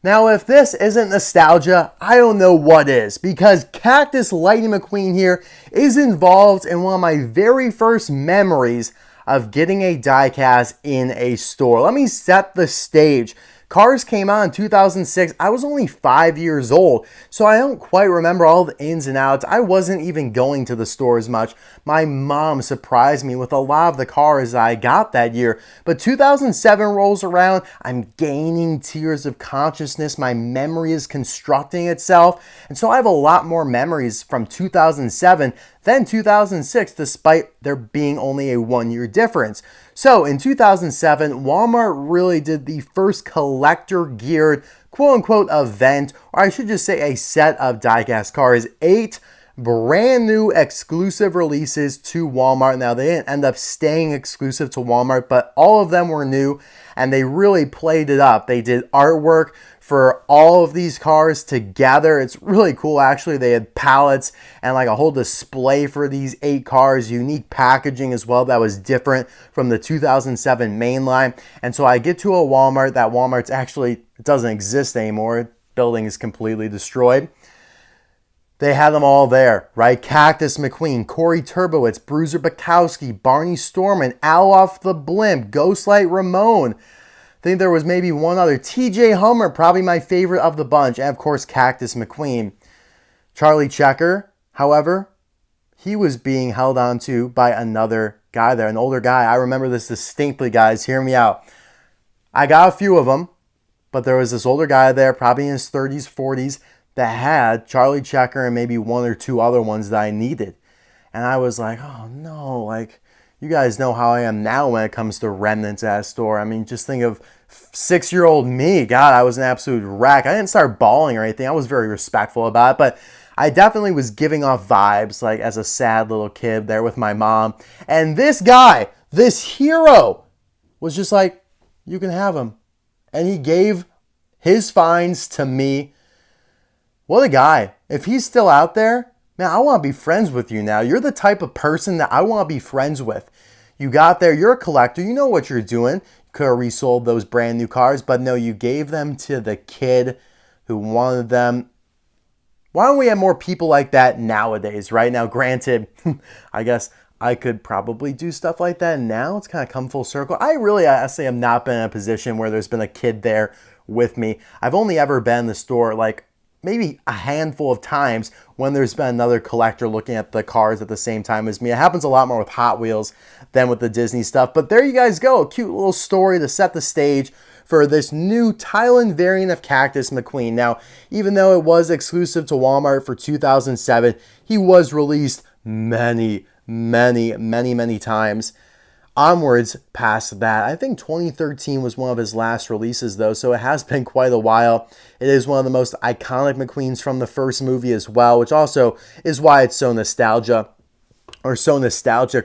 Now, if this isn't nostalgia, I don't know what is, because Cactus Lightning McQueen here is involved in one of my very first memories of getting a diecast in a store. Let me set the stage. Cars came out in 2006. I was only 5 years old, so I don't quite remember all the ins and outs. I wasn't even going to the store as much. My mom surprised me with a lot of the cars I got that year. But 2007 rolls around. I'm gaining tiers of consciousness. My memory is constructing itself. And so I have a lot more memories from 2007 than 2006, despite there being only a 1 year difference. So in 2007, Walmart really did the first collector geared quote unquote event, or I should just say a set of diecast cars, 8 brand new exclusive releases to Walmart. Now they didn't end up staying exclusive to Walmart, but all of them were new and they really played it up. They did artwork for all of these cars together. It's really cool actually. They had pallets and like a whole display for these 8 cars, unique packaging as well that was different from the 2007 main line. And so I get to a Walmart. That Walmart's actually doesn't exist anymore. Building is completely destroyed. They had them all there, right? Cactus McQueen, Corey Turbowitz, Bruiser Bukowski, Barney Storman, Alof the Blimp, Ghostlight Ramon. I think there was maybe one other. TJ Hummer, probably my favorite of the bunch. And of course, Cactus McQueen. Charlie Checker, however, he was being held on to by another guy there, an older guy. I remember this distinctly, guys. Hear me out. I got a few of them, but there was this older guy there, probably in his 30s, 40s, that had Charlie Checker and maybe 1 or 2 other ones that I needed. And I was like, oh no, like, you guys know how I am now when it comes to remnants at a store. I mean, just think of 6-year-old me. God, I was an absolute wreck. I didn't start bawling or anything. I was very respectful about it, but I definitely was giving off vibes like as a sad little kid there with my mom. And this guy, this hero, was just like, you can have him. And he gave his finds to me. What a guy. If he's still out there, man, I want to be friends with you now. You're the type of person that I want to be friends with. You got there, you're a collector, you know what you're doing. You could have resold those brand new cars, but no, you gave them to the kid who wanted them. Why don't we have more people like that nowadays, right? Now, granted, I guess I could probably do stuff like that now. It's kind of come full circle. I really, honestly, have not been in a position where there's been a kid there with me. I've only ever been in the store like maybe a handful of times when there's been another collector looking at the cars at the same time as me. It happens a lot more with Hot Wheels than with the Disney stuff. But there you guys go. A cute little story to set the stage for this new Thailand variant of Cactus McQueen. Now, even though it was exclusive to Walmart for 2007, he was released many times onwards past that. I think 2013 was one of his last releases though, so it has been quite a while. It is one of the most iconic McQueens from the first movie as well, which also is why it's so nostalgic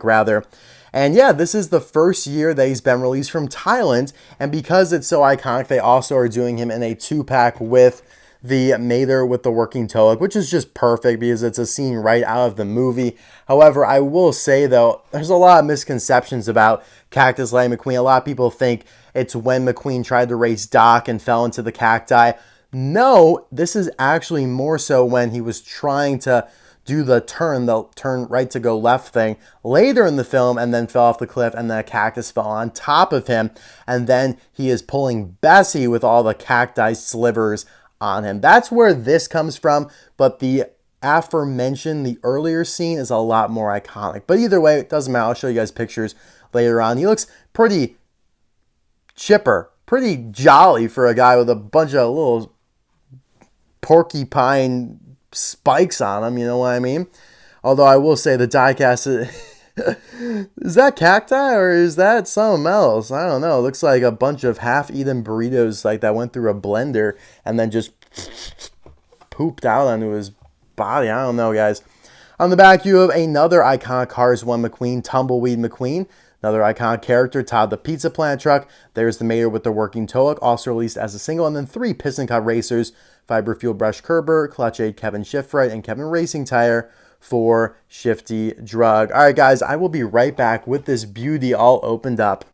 rather. And yeah, this is the first year that he's been released from Thailand, and because it's so iconic, they also are doing him in a 2-pack with the Mater with the working toe hook, which is just perfect because it's a scene right out of the movie. However, I will say though, there's a lot of misconceptions about Cactus Lightning McQueen. A lot of people think it's when McQueen tried to race Doc and fell into the cacti. No, this is actually more so when he was trying to do the turn right to go left thing later in the film and then fell off the cliff and then a cactus fell on top of him. And then he is pulling Bessie with all the cacti slivers on him. That's where this comes from, but the aforementioned, the earlier scene is a lot more iconic. But either way, it doesn't matter. I'll show you guys pictures later on. He looks pretty chipper, pretty jolly for a guy with a bunch of little porcupine spikes on him, you know what I mean? Although I will say the diecast is that cacti or is that something else? I don't know. It looks like a bunch of half-eaten burritos like that went through a blender and then just pooped out onto his body. I don't know, guys. On the back, you have another iconic Cars 1 McQueen, Tumbleweed McQueen. Another iconic character, Todd the Pizza Plant Truck. There's the Mater with the working toe hook, also released as a single. And then 3 Piston Cup Racers, Fiber Fuel Brush Kerber, Clutch Aid Kevin Shiftfright, and Kevin Racing Tire for Shifty Drug. All right, guys, I will be right back with this beauty all opened up.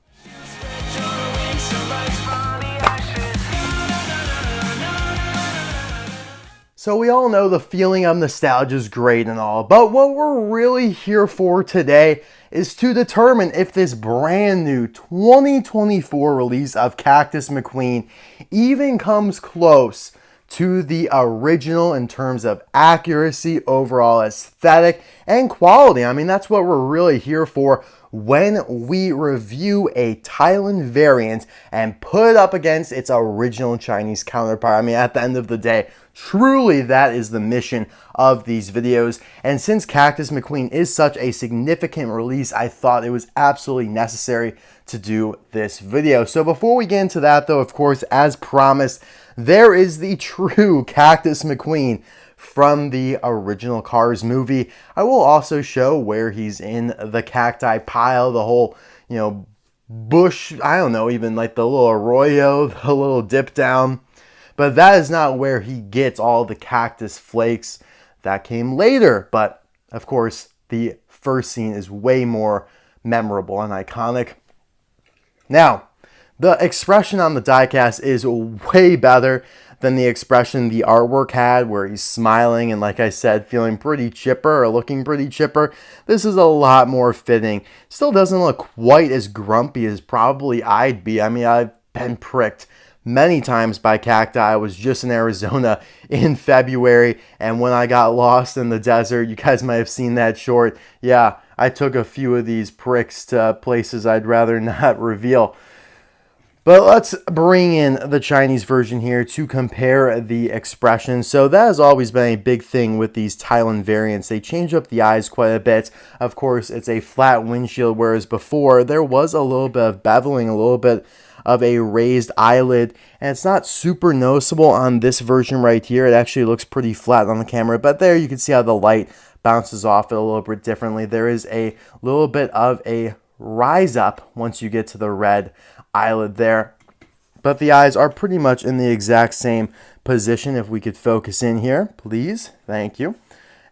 So we all know the feeling of nostalgia is great and all, but what we're really here for today is to determine if this brand new 2024 release of Cactus McQueen even comes close to the original in terms of accuracy, overall aesthetic, and quality. I mean, that's what we're really here for when we review a Thailand variant and put it up against its original Chinese counterpart. I mean, at the end of the day, truly that is the mission of these videos. And since Cactus McQueen is such a significant release, I thought it was absolutely necessary to do this video. So before we get into that though, of course, as promised, there is the true Cactus McQueen from the original Cars movie. I will also show where he's in the cacti pile, the whole, bush, I don't know, even like the little arroyo, the little dip down. But that is not where he gets all the cactus flakes. That came later. But of course, the first scene is way more memorable and iconic. Now, the expression on the diecast is way better than the expression the artwork had, where he's smiling and, like I said, feeling pretty chipper or looking pretty chipper. This is a lot more fitting. Still doesn't look quite as grumpy as probably I'd be. I mean, I've been pricked many times by cacti. I was just in Arizona in February, and when I got lost in the desert, you guys might have seen that short. Yeah, I took a few of these pricks to places I'd rather not reveal. But let's bring in the Chinese version here to compare the expression. So that has always been a big thing with these Thailand variants. They change up the eyes quite a bit. Of course, it's a flat windshield, whereas before there was a little bit of beveling, a little bit of a raised eyelid, and it's not super noticeable on this version right here. It actually looks pretty flat on the camera, but there you can see how the light bounces off it a little bit differently. There is a little bit of a rise up once you get to the red eyelid there, but the eyes are pretty much in the exact same position. If we could focus in here, please. Thank you.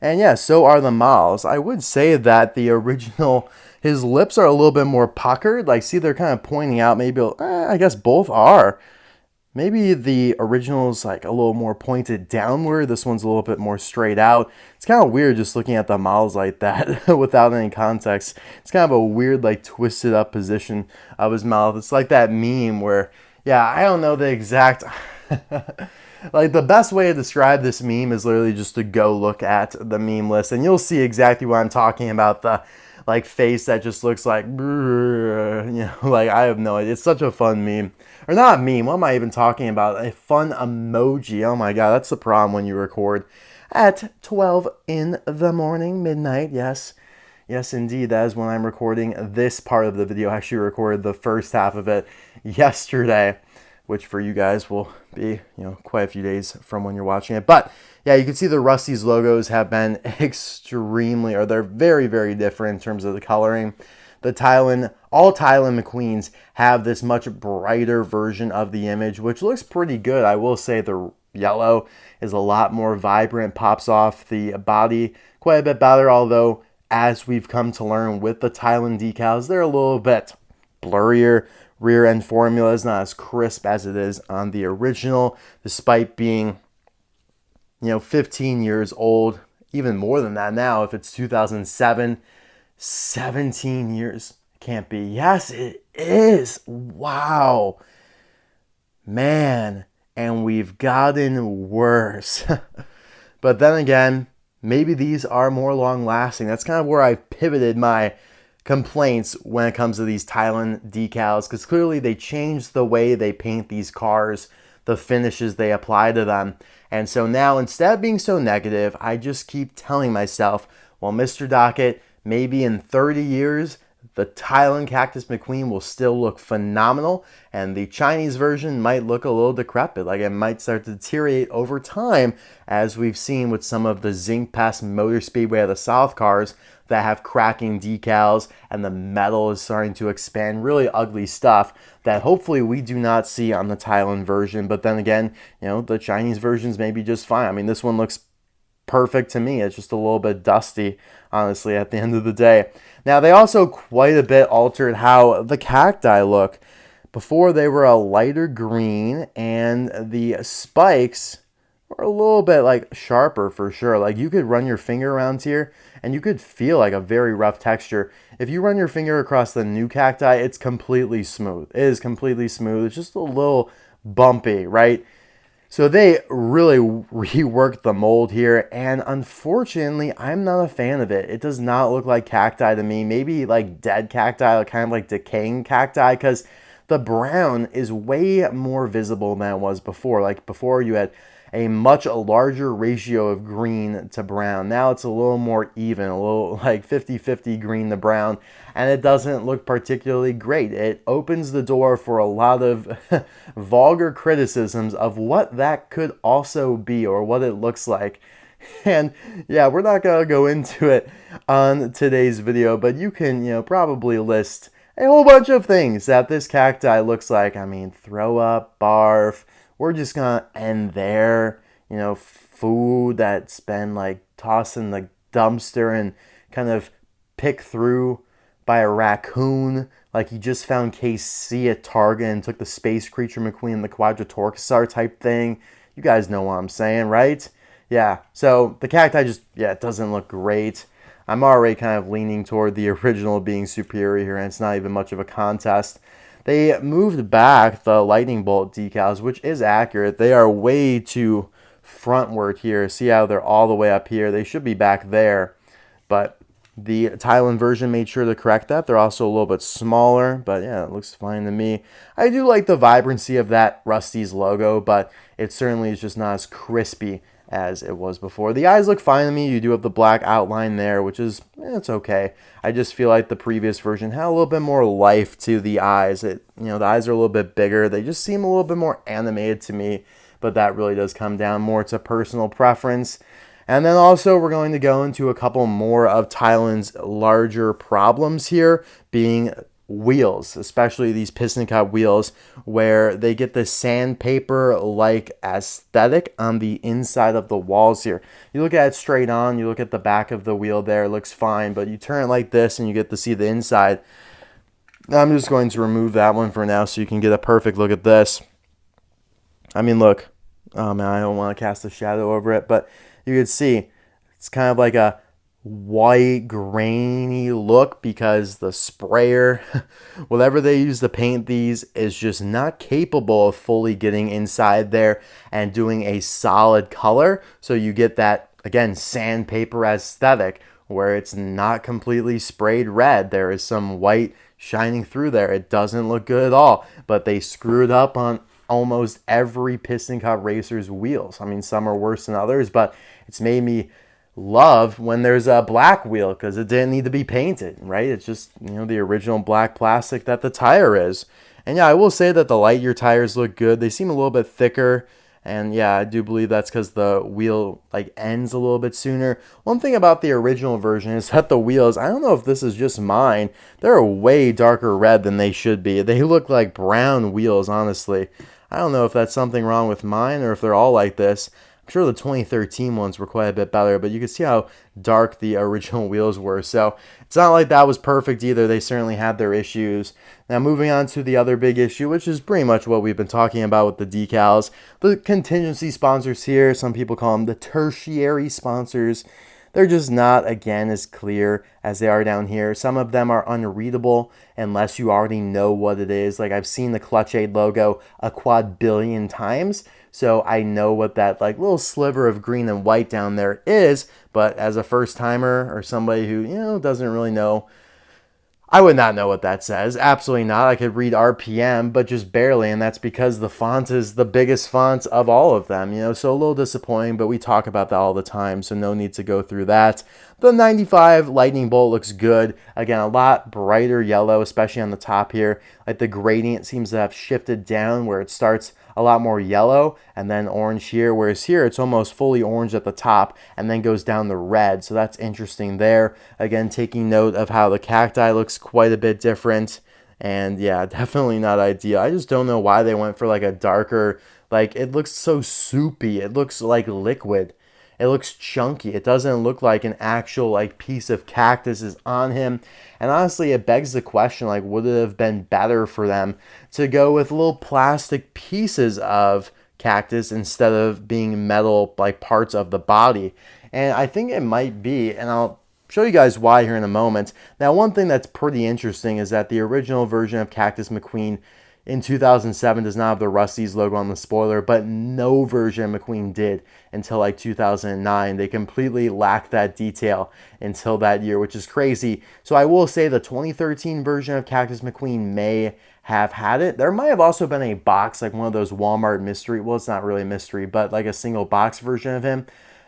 And yeah, so are the mouths. I would say that the original, his lips are a little bit more puckered. Like, see, they're kind of pointing out. Maybe, I guess both are. Maybe the original is like a little more pointed downward. This one's a little bit more straight out. It's kind of weird just looking at the mouths like that without any context. It's kind of a weird, like, twisted up position of his mouth. It's like that meme where, yeah, I don't know the exact... Like, the best way to describe this meme is literally just to go look at the meme list, and you'll see exactly what I'm talking about. The, like, face that just looks like, like, I have no idea. It's such a fun meme. Or not a meme, what am I even talking about? A fun emoji. Oh my god, that's the problem when you record at 12 in the morning, midnight. Yes, yes indeed, that is when I'm recording this part of the video. I actually recorded the first half of it yesterday, which for you guys will be, quite a few days from when you're watching it. But yeah, you can see the Rust-eze logos have been extremely, or they're very, very different in terms of the coloring. All Thailand McQueens have this much brighter version of the image, which looks pretty good. I will say the yellow is a lot more vibrant, pops off the body quite a bit better, although as we've come to learn with the Thailand decals, they're a little bit blurrier. Rear end formula is not as crisp as it is on the original, despite being, 15 years old, even more than that now if it's 2007. 17 years. Can't be. Yes, it is. Wow. Man, and we've gotten worse. But then again, maybe these are more long-lasting. That's kind of where I've pivoted my complaints when it comes to these Thailand decals, because clearly they changed the way they paint these cars, the finishes they apply to them. And so now, instead of being so negative, I just keep telling myself, well, Mr. Dockett, maybe in 30 years, the Thailand Cactus McQueen will still look phenomenal, and the Chinese version might look a little decrepit. Like, it might start to deteriorate over time, as we've seen with some of the Zinc Pass Motor Speedway of the South cars that have cracking decals, and the metal is starting to expand. Really ugly stuff that hopefully we do not see on the Thailand version. But then again, the Chinese versions may be just fine. I mean, this one looks perfect to me. It's just a little bit dusty, honestly, at the end of the day. Now, they also quite a bit altered how the cacti look. Before, they were a lighter green, and the spikes were were a little bit like sharper for sure. Like you could run your finger around here and you could feel like a very rough texture. If you run your finger across the new cacti, it's completely smooth. It is completely smooth. It's just a little bumpy, right? So they really reworked the mold here, and unfortunately, I'm not a fan of it. It does not look like cacti to me. Maybe like dead cacti, like kind of like decaying cacti, because the brown is way more visible than it was before. Like before, you had a much larger ratio of green to brown. Now it's a little more even, a little like 50-50 green to brown, and it doesn't look particularly great. It opens the door for a lot of vulgar criticisms of what that could also be or what it looks like. And yeah, we're not going to go into it on today's video, but you can, probably list a whole bunch of things that this cacti looks like. I mean, throw up, barf. We're just going to end there. Food that's been like tossed in the dumpster and kind of picked through by a raccoon. Like he just found KC at Target and took the Space Creature McQueen, the Quadratorquosaur type thing. You guys know what I'm saying, right? Yeah, so the cacti just, it doesn't look great. I'm already kind of leaning toward the original being superior here, and it's not even much of a contest. They moved back the lightning bolt decals, which is accurate. They are way too frontward here. See how they're all the way up here? They should be back there, but the Thailand version made sure to correct that. They're also a little bit smaller, but yeah, it looks fine to me. I do like the vibrancy of that Rust-eze logo, but it certainly is just not as crispy as it was before. The eyes look fine to me. You do have the black outline there, which is, it's okay. I just feel like the previous version had a little bit more life to the eyes. The eyes are a little bit bigger. They just seem a little bit more animated to me, but that really does come down more to personal preference. And then also we're going to go into a couple more of Thailand's larger problems here, being wheels, especially these piston cup wheels, where they get the sandpaper-like aesthetic on the inside of the walls here. You look at it straight on, you look at the back of the wheel there, it looks fine, but you turn it like this and you get to see the inside. I'm just going to remove that one for now so you can get a perfect look at this. I mean, look. Oh man, I don't want to cast a shadow over it, but you can see it's kind of like a white grainy look because the sprayer, whatever they use to paint these, is just not capable of fully getting inside there and doing a solid color. So you get that, again, sandpaper aesthetic where it's not completely sprayed red. There is some white shining through there. It doesn't look good at all, but they screwed up on almost every piston cup racer's wheels. I mean, some are worse than others, but it's made me love when there's a black wheel because it didn't need to be painted, right? It's just, the original black plastic that the tire is. And yeah, I will say that the Lightyear tires look good. They seem a little bit thicker. And yeah, I do believe that's because the wheel ends a little bit sooner. One thing about the original version is that the wheels, I don't know if this is just mine, they're way darker red than they should be. They look like brown wheels, honestly. I don't know if that's something wrong with mine or if they're all like this. I'm sure the 2013 ones were quite a bit better, but you can see how dark the original wheels were. So it's not like that was perfect either. They certainly had their issues. Now moving on to the other big issue, which is pretty much what we've been talking about with the decals. The contingency sponsors here, some people call them the tertiary sponsors. They're just not, again, as clear as they are down here. Some of them are unreadable unless you already know what it is. Like I've seen the Clutch Aid logo a quadbillion times, so I know what that little sliver of green and white down there is. But as a first timer or somebody who doesn't really know, I would not know what that says. Absolutely not. I could read RPM, but just barely, and that's because the font is the biggest font of all of them, so a little disappointing, but we talk about that all the time, so no need to go through that. The 95 Lightning Bolt looks good. Again, a lot brighter yellow, especially on the top here. Like the gradient seems to have shifted down where it starts a lot more yellow and then orange here, whereas here it's almost fully orange at the top and then goes down to red, so that's interesting there. Again, taking note of how the cacti looks quite a bit different, and yeah, definitely not ideal. I just don't know why they went for a darker, it looks so soupy. It looks like liquid. It looks chunky. It doesn't look like an actual piece of cactus is on him. And honestly, it begs the question, would it have been better for them to go with little plastic pieces of cactus instead of being metal like parts of the body. And I think it might be, and I'll show you guys why here in a moment. Now, one thing that's pretty interesting is that the original version of Cactus McQueen in 2007 does not have the Rust-eze logo on the spoiler, but no version of McQueen did until like 2009. They completely lacked that detail until that year, which is crazy. So I will say the 2013 version of Cactus McQueen may have had it. There might have also been a box, like one of those Walmart mystery, well, it's not really a mystery, but like a single box version of him.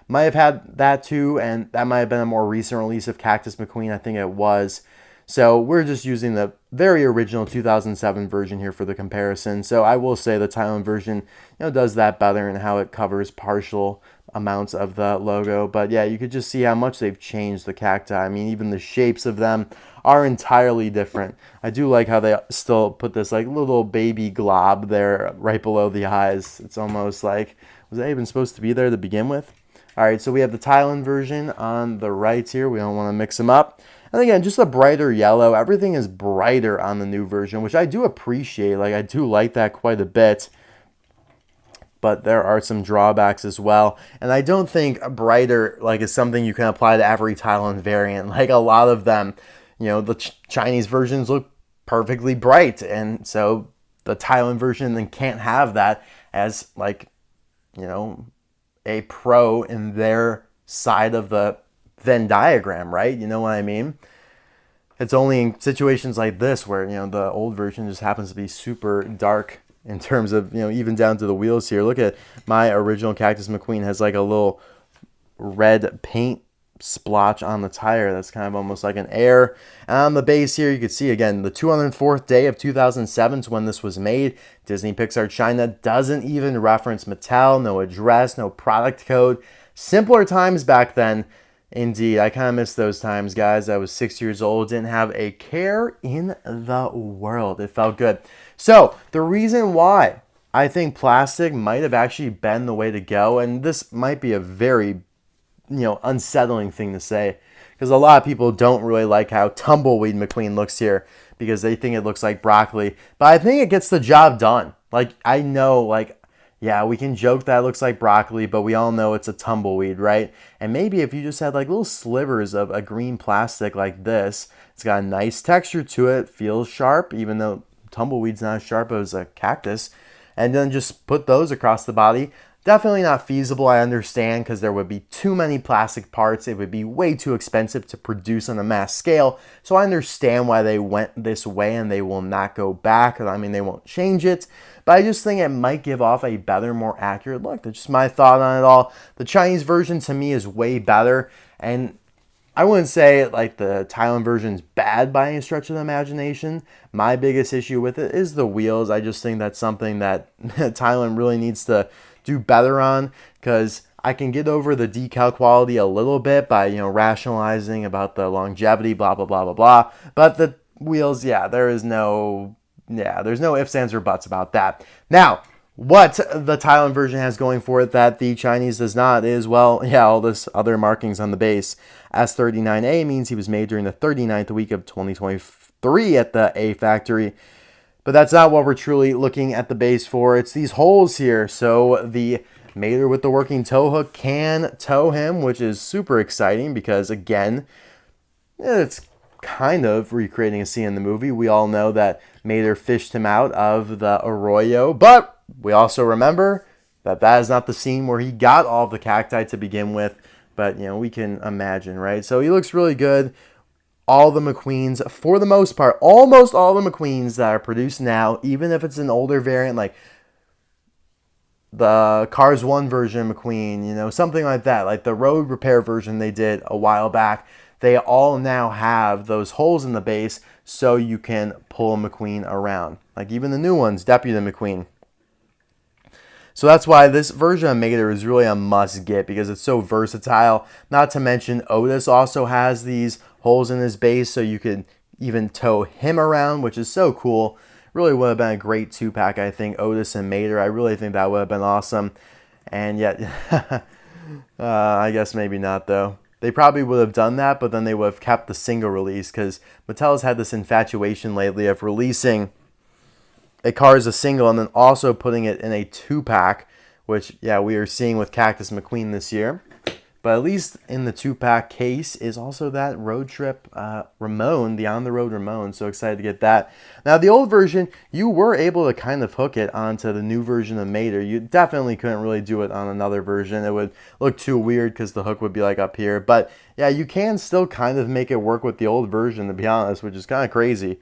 Might have had that too, and that might have been a more recent release of Cactus McQueen. I think it was. So we're just using the very original 2007 version here for the comparison. So I will say the Thailand version, does that better in how it covers partial amounts of the logo. But yeah, you could just see how much they've changed the cacti. I mean, even the shapes of them are entirely different. I do like how they still put this like little baby glob there right below the eyes. It's almost like, was that even supposed to be there to begin with? All right, so we have the Thailand version on the right here. We don't want to mix them up. And again, just a brighter yellow. Everything is brighter on the new version, which I do appreciate. Like, I do like that quite a bit. But there are some drawbacks as well. And I don't think brighter like is something you can apply to every Thailand variant. Like a lot of them, the Chinese versions look perfectly bright. And so the Thailand version then can't have that as like, a pro in their side of the Venn diagram, right? You know what I mean? It's only in situations like this where, the old version just happens to be super dark in terms of, even down to the wheels here. Look at my original Cactus McQueen has like a little red paint splotch on the tire. That's kind of almost like an air. And on the base here, you can see again, the 204th day of 2007 is when this was made. Disney Pixar China doesn't even reference Mattel, no address, no product code. Simpler times back then. Indeed, I kind of miss those times, guys. I was 6 years old, didn't have a care in the world. It felt good. So the reason why I think plastic might have actually been the way to go, and this might be a very unsettling thing to say, because a lot of people don't really like how Tumbleweed McQueen looks here because they think it looks like broccoli. But I think it gets the job done. Like, I know, like, yeah, we can joke that it looks like broccoli, but we all know it's a tumbleweed, right? And maybe if you just had like little slivers of a green plastic like this, it's got a nice texture to it, feels sharp, even though tumbleweed's not as sharp as a cactus, and then just put those across the body. Definitely not feasible, I understand, because there would be too many plastic parts. It would be way too expensive to produce on a mass scale. So I understand why they went this way and they will not go back. I mean, they won't change it. But I just think it might give off a better, more accurate look. That's just my thought on it all. The Chinese version to me is way better. And I wouldn't say like the Thailand version's bad by any stretch of the imagination. My biggest issue with it is the wheels. I just think that's something that Thailand really needs to do better on, because I can get over the decal quality a little bit by rationalizing about the longevity, blah blah blah blah blah. But the wheels, there's no ifs, ands, or buts about that. Now, what the Thailand version has going for it that the Chinese does not is, all this other markings on the base. S39A means he was made during the 39th week of 2023 at the A factory. But that's not what we're truly looking at the base for. It's these holes here. So the mater with the working tow hook can tow him, which is super exciting because, again, it's kind of recreating a scene in the movie. We all know that Mater fished him out of the arroyo, but we also remember that that is not the scene where he got all of the cacti to begin with. But, we can imagine, right? So he looks really good. All the McQueens, for the most part, almost all the McQueens that are produced now, even if it's an older variant, like the Cars 1 version McQueen, something like that, like the road repair version they did a while back, they all now have those holes in the base so you can pull a McQueen around. Like even the new ones, Deputy McQueen. So that's why this version of Mater is really a must get because it's so versatile. Not to mention Otis also has these holes in his base so you could even tow him around, which is so cool. Really would have been a great 2-pack, I think, Otis and Mater. I really think that would have been awesome. And yet, I guess maybe not though. They probably would have done that, but then they would have kept the single release because Mattel's had this infatuation lately of releasing a car as a single and then also putting it in a 2-pack which, yeah, we are seeing with Cactus McQueen this year. But at least in the 2-pack case is also that road trip Ramon, the on-the-road Ramon. So excited to get that. Now, the old version, you were able to kind of hook it onto the new version of Mater. You definitely couldn't really do it on another version. It would look too weird because the hook would be like up here. But yeah, you can still kind of make it work with the old version, to be honest, which is kind of crazy.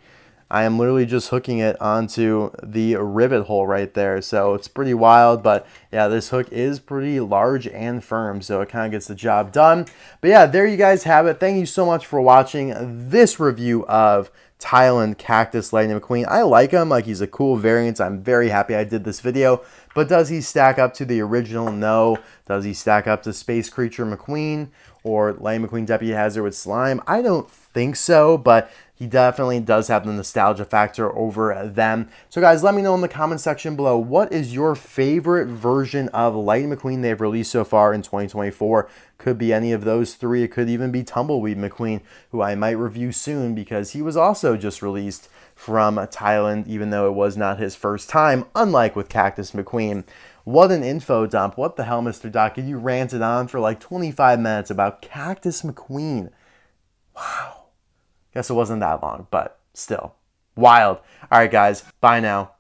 I am literally just hooking it onto the rivet hole right there. So it's pretty wild, but yeah, this hook is pretty large and firm, so it kind of gets the job done. But yeah, there you guys have it. Thank you so much for watching this review of Thailand Cactus Lightning McQueen. I like him, like he's a cool variant. I'm very happy I did this video. But does he stack up to the original? No. Does he stack up to Space Creature McQueen or Lightning McQueen Deputy Hazard with Slime? I don't think so, but he definitely does have the nostalgia factor over them. So guys, let me know in the comment section below, what is your favorite version of Lightning McQueen they've released so far in 2024? Could be any of those three. It could even be Tumbleweed McQueen, who I might review soon because he was also just released from Thailand, even though it was not his first time, unlike with Cactus McQueen. What an info dump. What the hell, Mr. Doc? You ranted on for like 25 minutes about Cactus McQueen. Wow. Guess it wasn't that long, but still. Wild. All right, guys. Bye now.